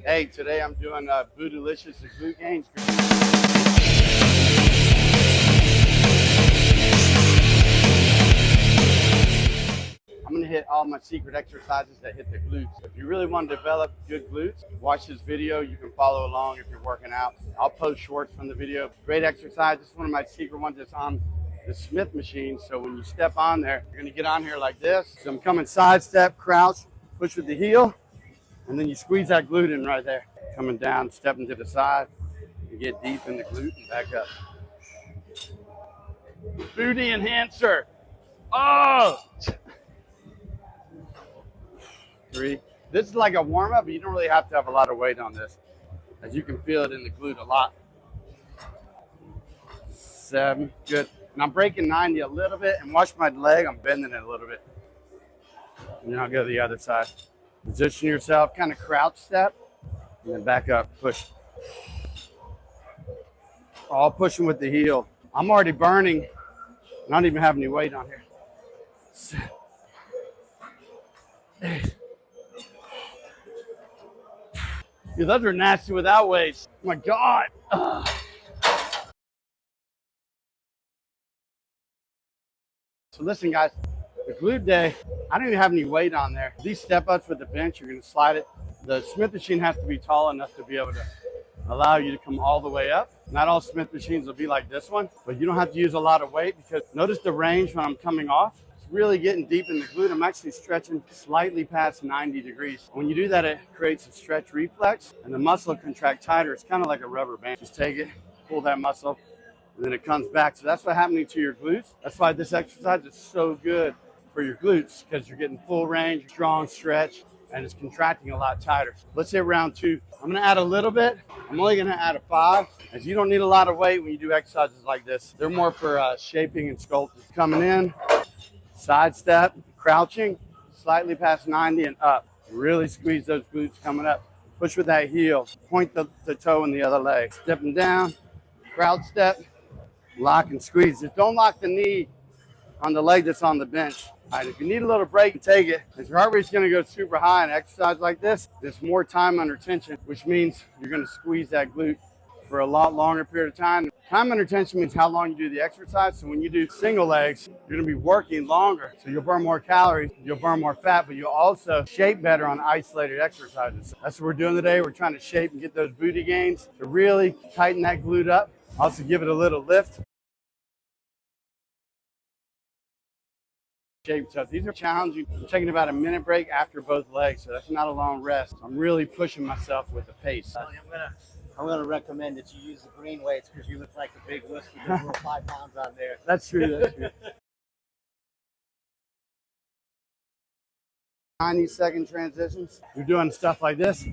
Hey, today I'm doing bootylicious and glute gains. I'm gonna hit all my secret exercises that hit the glutes. If you really want to develop good glutes, watch this video. You can follow along if you're working out. I'll post shorts from the video. Great exercise. This is one of my secret ones that's on the Smith machine. So when you step on there, you're gonna get on here like this. So I'm coming side step, crouch, push with the heel, and then you squeeze that glute in right there. Coming down, stepping to the side, you get deep in the glute and back up. Booty enhancer. Oh! 3. This is like a warm-up, but you don't really have to have a lot of weight on this, as you can feel it in the glute a lot. 7, good. And I'm breaking 90 a little bit, and watch my leg, I'm bending it a little bit. And then I'll go to the other side. Position yourself, kind of crouch step, and then back up, push. All pushing with the heel. I'm already burning, not even have any weight on here. 7, 8. Dude, those are nasty without weights. Oh my God. Ugh. So listen, guys, the glute day, I don't even have any weight on there. These step ups with the bench, you're gonna slide it. The Smith machine has to be tall enough to be able to allow you to come all the way up. Not all Smith machines will be like this one, but you don't have to use a lot of weight because notice the range when I'm coming off. It's really getting deep in the glute. I'm actually stretching slightly past 90 degrees. When you do that, it creates a stretch reflex and the muscle will contract tighter. It's kind of like a rubber band. Just take it, pull that muscle, and then it comes back. So that's what's happening to your glutes. That's why this exercise is so good for your glutes, because you're getting full range, strong stretch, and it's contracting a lot tighter. Let's hit round 2. I'm gonna add a little bit. I'm only gonna add a 5, as you don't need a lot of weight when you do exercises like this. They're more for shaping and sculpting. Coming in, side step, crouching, slightly past 90 and up. Really squeeze those glutes coming up. Push with that heel, point the toe in the other leg. Stepping down, crouch step, lock and squeeze. Just don't lock the knee on the leg that's on the bench. All right, if you need a little break, take it. If your heart rate's gonna go super high in exercise like this, there's more time under tension, which means you're gonna squeeze that glute for a lot longer period of time. Time under tension means how long you do the exercise. So when you do single legs, you're gonna be working longer. So you'll burn more calories, you'll burn more fat, but you'll also shape better on isolated exercises. That's what we're doing today. We're trying to shape and get those booty gains to really tighten that glute up. Also give it a little lift. Shape. So these are challenging. I'm taking about a minute break after both legs, so that's not a long rest. I'm really pushing myself with the pace. I'm gonna recommend that you use the green weights because you look like a big wuss with those little 5 pounds on there. That's true. That's true. 90-second transitions. You're doing stuff like this.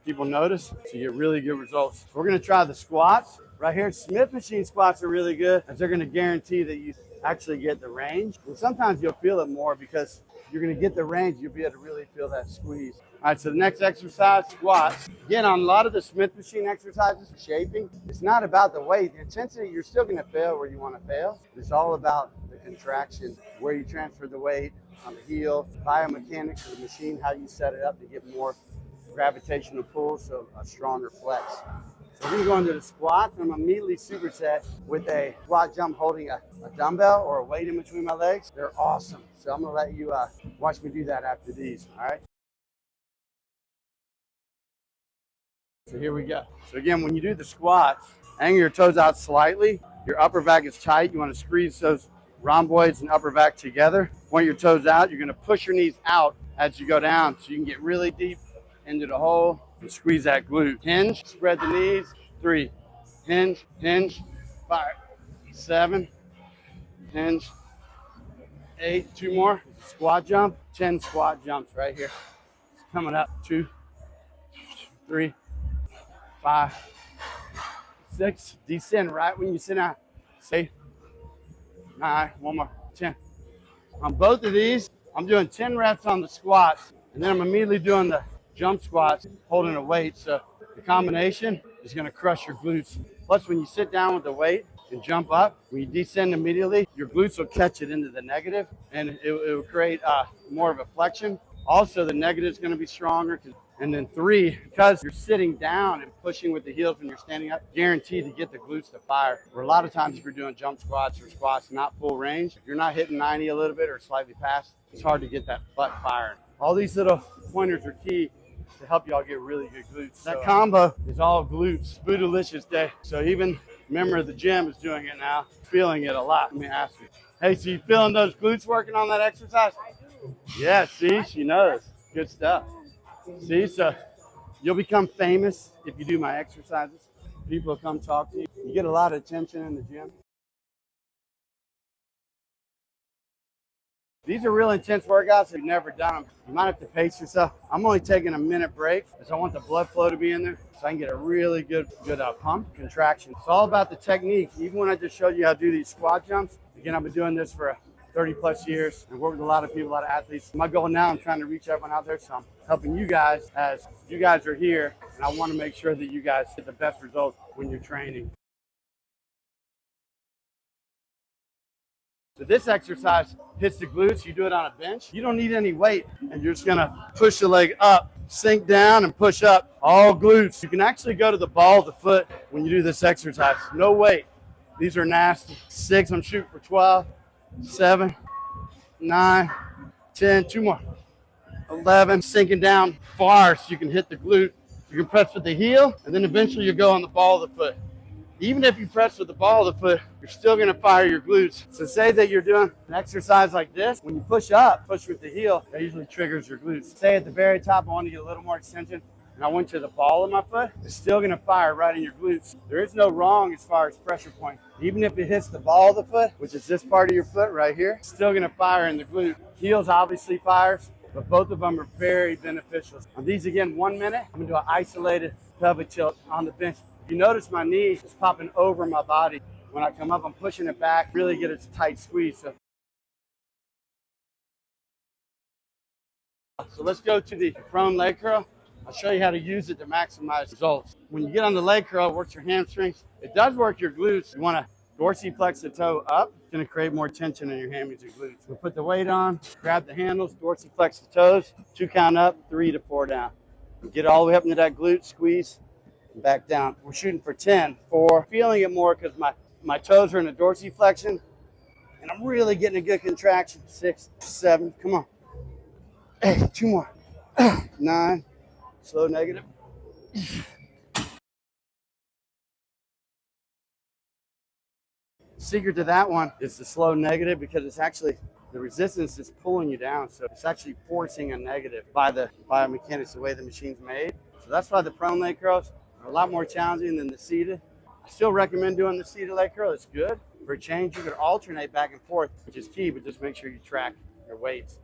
People notice, so you get really good results. We're gonna try the squats right here. Smith machine squats are really good, as they're gonna guarantee that you actually get the range. And sometimes you'll feel it more because you're gonna get the range. You'll be able to really feel that squeeze. All right, so the next exercise, squats. Again, on a lot of the Smith machine exercises, shaping, it's not about the weight. The intensity, you're still gonna fail where you wanna fail. It's all about the contraction, where you transfer the weight on the heel, biomechanics of the machine, how you set it up to get more gravitational pull, so a stronger flex. So we're gonna go into the squats, and I'm immediately superset with a squat jump holding a dumbbell or a weight in between my legs. They're awesome. So I'm gonna let you watch me do that after these, all right? So here we go. So again, when you do the squats, angle your toes out slightly. Your upper back is tight. You wanna squeeze those rhomboids and upper back together. Point your toes out. You're gonna push your knees out as you go down so you can get really deep into the hole and squeeze that glute. Hinge, spread the knees. 3, hinge, hinge, 5, 7, hinge, 8, 2 more. Squat jump, 10 squat jumps right here. It's coming up, 2, 3, 5, 6. Descend right when you sit down. 8, 9, 1 more, 10. On both of these, I'm doing 10 reps on the squats, and then I'm immediately doing the jump squats, holding a weight. So the combination is gonna crush your glutes. Plus, when you sit down with the weight and jump up, when you descend immediately, your glutes will catch it into the negative, and it will create more of a flexion. Also, the negative is gonna be stronger because And then 3, because you're sitting down and pushing with the heels when you're standing up, guaranteed to get the glutes to fire. Where a lot of times if you're doing jump squats or squats, not full range, if you're not hitting 90 a little bit or slightly past, it's hard to get that butt firing. All these little pointers are key to help y'all get really good glutes. That combo is all glutes. Bootylicious day. So even a member of the gym is doing it now, feeling it a lot. Let me ask you. Hey, so you feeling those glutes working on that exercise? I do. Yeah, see, she knows. Good stuff. See, so you'll become famous if you do my exercises. People come talk to you. You get a lot of attention in the gym. These are real intense workouts if you've never done them. You might have to pace yourself. I'm only taking a minute break because I want the blood flow to be in there so I can get a really good pump, contraction. It's all about the technique. Even when I just showed you how to do these squat jumps, again, I've been doing this for 30 plus years and worked with a lot of people, a lot of athletes. My goal now, I'm trying to reach everyone out there, so I'm helping you guys as you guys are here, and I want to make sure that you guys get the best results when you're training. So this exercise hits the glutes. You do it on a bench. You don't need any weight, and you're just gonna push the leg up, sink down, and push up. All glutes. You can actually go to the ball of the foot when you do this exercise. No weight. These are nasty. 6, I'm shooting for 12, 7, 9, 10, 2 more. 11, sinking down far so you can hit the glute. You can press with the heel, and then eventually you go on the ball of the foot. Even if you press with the ball of the foot, you're still gonna fire your glutes. So say that you're doing an exercise like this. When you push up, push with the heel, that usually triggers your glutes. Say at the very top, I want to get a little more extension, and I went to the ball of my foot, it's still gonna fire right in your glutes. There is no wrong as far as pressure point. Even if it hits the ball of the foot, which is this part of your foot right here, it's still gonna fire in the glute. Heels obviously fires, but both of them are very beneficial. On these again, 1 minute, I'm gonna do an isolated pelvic tilt on the bench. You notice my knee is popping over my body. When I come up, I'm pushing it back, really get a tight squeeze. So let's go to the prone leg curl. I'll show you how to use it to maximize results. When you get on the leg curl, it works your hamstrings. It does work your glutes. You want to dorsiflex the toe up. It's going to create more tension in your hamstrings and glutes. We'll put the weight on, grab the handles, dorsiflex the toes, 2 count up, 3 to 4 down. Get all the way up into that glute, squeeze. Back down. We're shooting for 10, 4. Feeling it more because my toes are in a dorsiflexion and I'm really getting a good contraction. 6, 7, come on. 8, 2 more. 9, slow negative. Secret to that one is the slow negative because it's actually the resistance is pulling you down. So it's actually forcing a negative by the biomechanics, the way the machine's made. So that's why the prone leg curls are a lot more challenging than the seated. I still recommend doing the seated leg curl. It's good. For a change, you could alternate back and forth, which is key, but just make sure you track your weights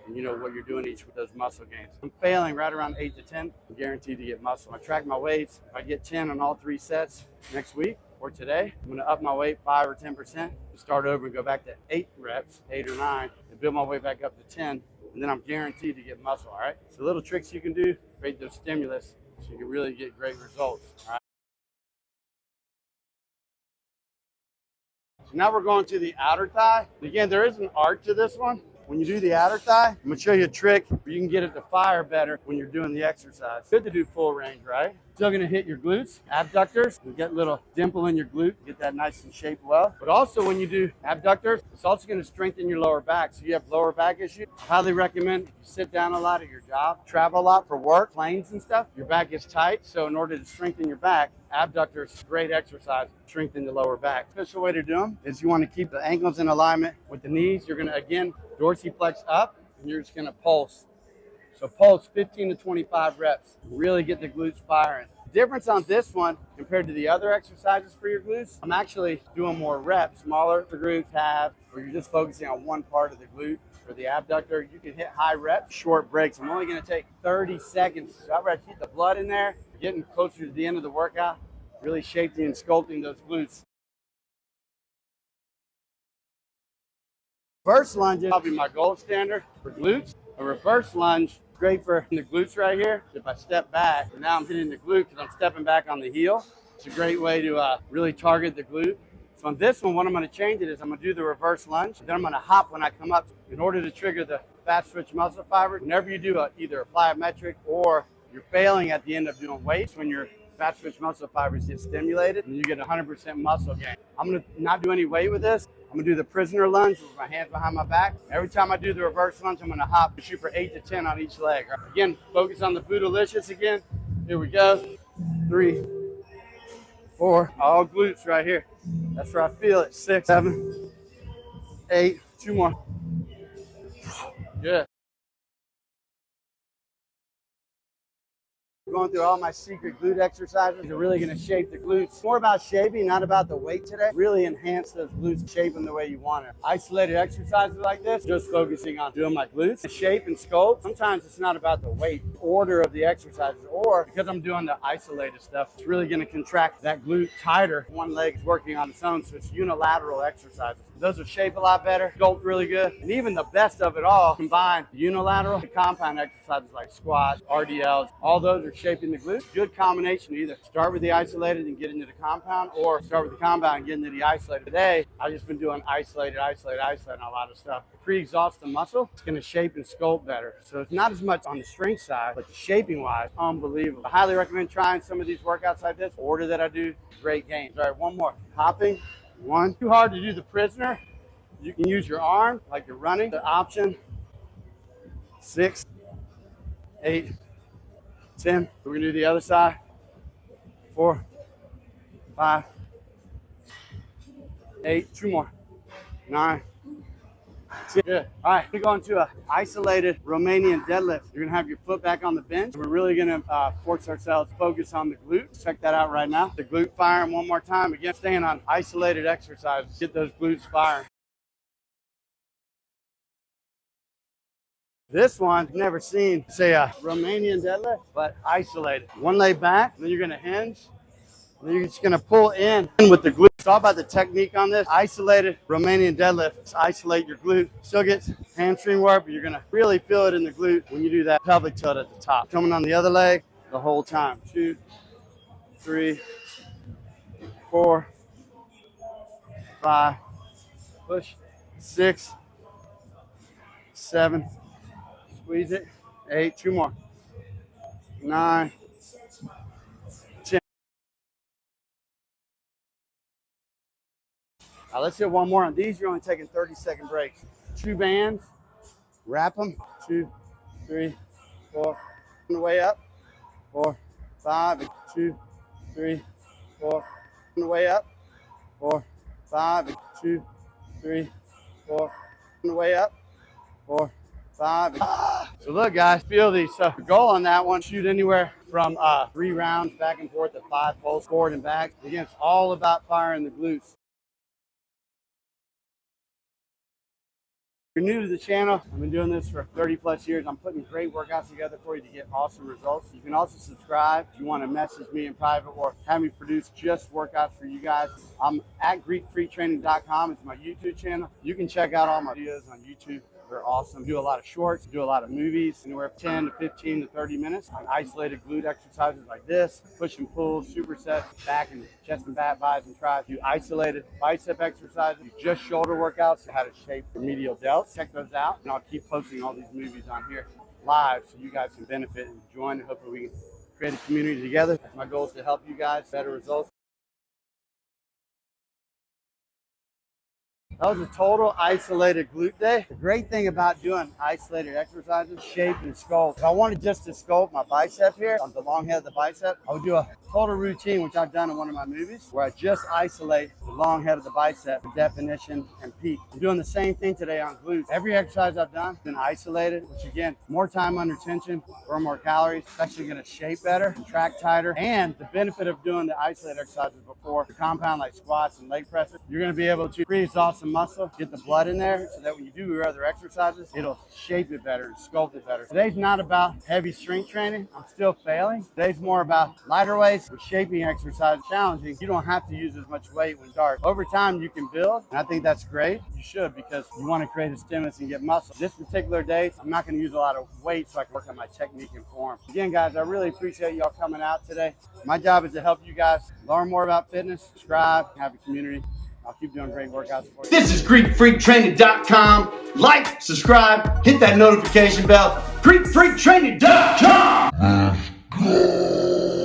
and you know what you're doing each with those muscle gains. I'm failing right around 8 to 10. I'm guaranteed to get muscle. I track my weights. If I get 10 on all 3 sets next week or today, I'm gonna up my weight 5 or 10%, and start over and go back to 8 reps, 8 or 9, and build my way back up to 10, and then I'm guaranteed to get muscle, all right? So little tricks you can do, create those stimulus, so you can really get great results, all right? So now we're going to the outer thigh. Again, there is an art to this one. When you do the outer thigh, I'm gonna show you a trick where you can get it to fire better when you're doing the exercise. Good to do full range, right? Still gonna hit your glutes, abductors. You get a little dimple in your glute, get that nice and shaped well. But also when you do abductors, it's also gonna strengthen your lower back. So you have lower back issues, I highly recommend if you sit down a lot at your job, travel a lot for work, planes and stuff, your back gets tight. So in order to strengthen your back, abductors, great exercise, strengthen the lower back. Official way to do them is you wanna keep the ankles in alignment with the knees. You're gonna, again, dorsiflex up, and you're just gonna pulse. So pulse 15 to 25 reps. Really get the glutes firing. The difference on this one compared to the other exercises for your glutes, I'm actually doing more reps, smaller groups have, where you're just focusing on one part of the glute. For the abductor, you can hit high reps, short breaks. I'm only gonna take 30 seconds. So I'd rather keep the blood in there, getting closer to the end of the workout, really shaping and sculpting those glutes. Reverse lunge is probably my gold standard for glutes. A reverse lunge, great for the glutes right here. If I step back, and now I'm hitting the glute because I'm stepping back on the heel. It's a great way to really target the glute. So on this one, what I'm gonna change it is I'm gonna do the reverse lunge. Then I'm gonna hop when I come up in order to trigger the fast twitch muscle fibers. Whenever you do either a plyometric or you're failing at the end of doing weights when your fat switch muscle fibers get stimulated and you get 100% muscle gain. I'm gonna not do any weight with this. I'm gonna do the prisoner lunge with my hands behind my back. Every time I do the reverse lunge, I'm gonna hop and shoot for 8 to 10 on each leg. Again, focus on the bootylicious again. Here we go. 3, 4, all glutes right here. That's where I feel it. 6, 7, 8, 2 more. Good. Going through all my secret glute exercises are really going to shape the glutes. It's more about shaping, not about the weight today. Really enhance those glutes, shape them the way you want it. Isolated exercises like this, just focusing on doing my glutes, shape and sculpt. Sometimes it's not about the weight, order of the exercises, or because I'm doing the isolated stuff, it's really going to contract that glute tighter. One leg is working on its own, so it's unilateral exercises. Those will shape a lot better, sculpt really good, and even the best of it all, combine unilateral and compound exercises like squats, RDLs, all those are shaping the glutes. Good combination to either start with the isolated and get into the compound, or start with the compound and get into the isolated. Today, I've just been doing isolated on a lot of stuff. Pre-exhaust the muscle, it's gonna shape and sculpt better. So it's not as much on the strength side, but the shaping wise, unbelievable. I highly recommend trying some of these workouts like this. Order that I do, great gains. All right, one more. Hopping. 1. Too hard to do the prisoner. You can use your arm like you're running. The option. 6, 8, 10. We're gonna do the other side. 4, 5, 8. 2 more. 9. 10. Good. All right, we're going to an isolated Romanian deadlift. You're gonna have your foot back on the bench. We're really gonna force ourselves to focus on the glutes. Check that out right now. The glute firing one more time. Again, staying on isolated exercise. Get those glutes firing. This one, I've never seen, say a Romanian deadlift, but isolated. One leg back, then you're gonna hinge. And then you're just gonna pull in with the glute. It's all about the technique on this. Isolated Romanian deadlift. Just isolate your glute. Still get hamstring work, but you're gonna really feel it in the glute when you do that pelvic tilt at the top. Coming on the other leg the whole time. 2, 3, 4, 5, push, 6, 7, squeeze it, 8, 2 more, 9, 10. Now let's hit one more on these. You're only taking 30-second breaks. 2 bands, wrap them, 2, 3, 4, on the way up, 4, 5, 2, 3, 4, on the way up, 4, 5, 2, 3, 4, on the way up, 4, 5. So look guys, feel these. So the goal on that one, shoot anywhere from 3 rounds back and forth to 5 pulls forward and back. Again, it's all about firing the glutes. If you're new to the channel, I've been doing this for 30 plus years. I'm putting great workouts together for you to get awesome results. You can also subscribe if you want to message me in private or have me produce just workouts for you guys. I'm at GreekFreakTraining.com. It's my YouTube channel. You can check out all my videos on YouTube. They're awesome. Do a lot of shorts, do a lot of movies, anywhere from 10 to 15 to 30 minutes on isolated glute exercises like this, push and pull, supersets, back and chest and back, bis and tris. Do isolated bicep exercises, do just shoulder workouts, how to shape the medial delts. Check those out, and I'll keep posting all these movies on here live so you guys can benefit and join. Hopefully we can create a community together. My goal is to help you guys better results. That was a total isolated glute day. The great thing about doing isolated exercises, shape and sculpt. If I wanted just to sculpt my bicep here, on the long head of the bicep, I would do a total routine, which I've done in one of my movies, where I just isolate the long head of the bicep for definition and peak. I'm doing the same thing today on glutes. Every exercise I've done has been isolated, which again, more time under tension, burn more calories, it's actually gonna shape better, contract tighter, and the benefit of doing the isolated exercises before the compound like squats and leg presses, you're gonna be able to pre-exhaust some muscle, get the blood in there so that when you do your other exercises, it'll shape it better and sculpt it better. Today's not about heavy strength training. I'm still failing. Today's more about lighter weights with shaping exercise. Challenging. You don't have to use as much weight when dark. Over time, you can build, and I think that's great. You should, because you want to create a stimulus and get muscle. This particular day, I'm not going to use a lot of weight so I can work on my technique and form. Again, guys, I really appreciate y'all coming out today. My job is to help you guys learn more about fitness, subscribe, have a community. I'll keep doing great workouts for you. This is GreekFreakTraining.com. Like, subscribe, hit that notification bell. GreekFreakTraining.com. go.